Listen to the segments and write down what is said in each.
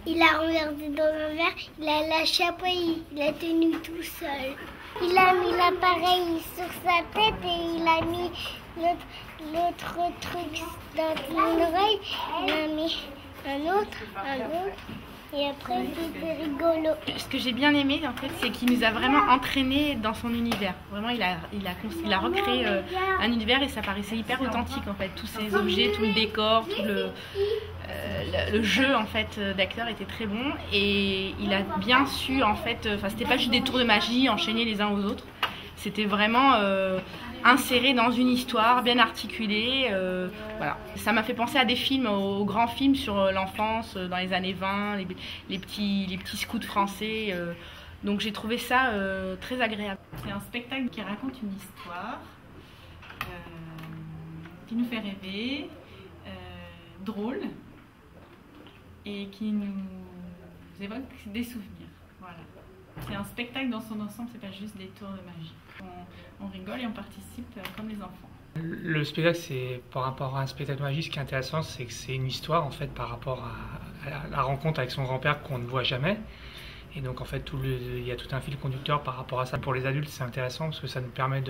Il a renversé dans un verre, il a lâché après, il a tenu tout seul. Il a mis l'appareil sur sa tête et il a mis l'autre truc dans son oreille. Il a mis un autre. Et après, c'était rigolo. Ce que j'ai bien aimé, en fait, c'est qu'il nous a vraiment entraînés dans son univers. Vraiment, il a recréé un univers et ça paraissait hyper authentique, en fait. Tous ces objets, tout le décor, tout le jeu, en fait, d'acteur était très bon. Et il a bien su, en fait, enfin, c'était pas juste des tours de magie enchaînés les uns aux autres. C'était vraiment inséré dans une histoire bien articulée. Voilà. Ça m'a fait penser à des films, aux grands films sur l'enfance dans les années 20, les petits scouts français. Donc j'ai trouvé ça très agréable. C'est un spectacle qui raconte une histoire, qui nous fait rêver, drôle et qui nous évoque des souvenirs. Voilà. C'est un spectacle dans son ensemble, c'est pas juste des tours de magie. On rigole et on participe comme les enfants. Le spectacle, c'est par rapport à un spectacle de magie, ce qui est intéressant, c'est que c'est une histoire en fait par rapport à la rencontre avec son grand-père qu'on ne voit jamais. Et donc en fait, il y a tout un fil conducteur par rapport à ça. Pour les adultes, c'est intéressant parce que ça nous permet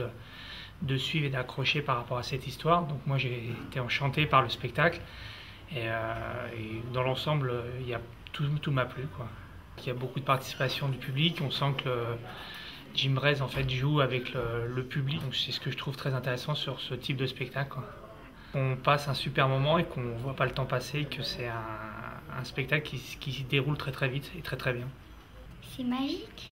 de suivre et d'accrocher par rapport à cette histoire. Donc moi, j'ai été enchanté par le spectacle. Et dans l'ensemble, tout m'a plu, quoi. Il y a beaucoup de participation du public. On sent que Jim Rez en fait joue avec le public. Donc c'est ce que je trouve très intéressant sur ce type de spectacle, quoi. On passe un super moment et qu'on ne voit pas le temps passer, et que c'est un spectacle qui se déroule très très vite et très très bien. C'est magique.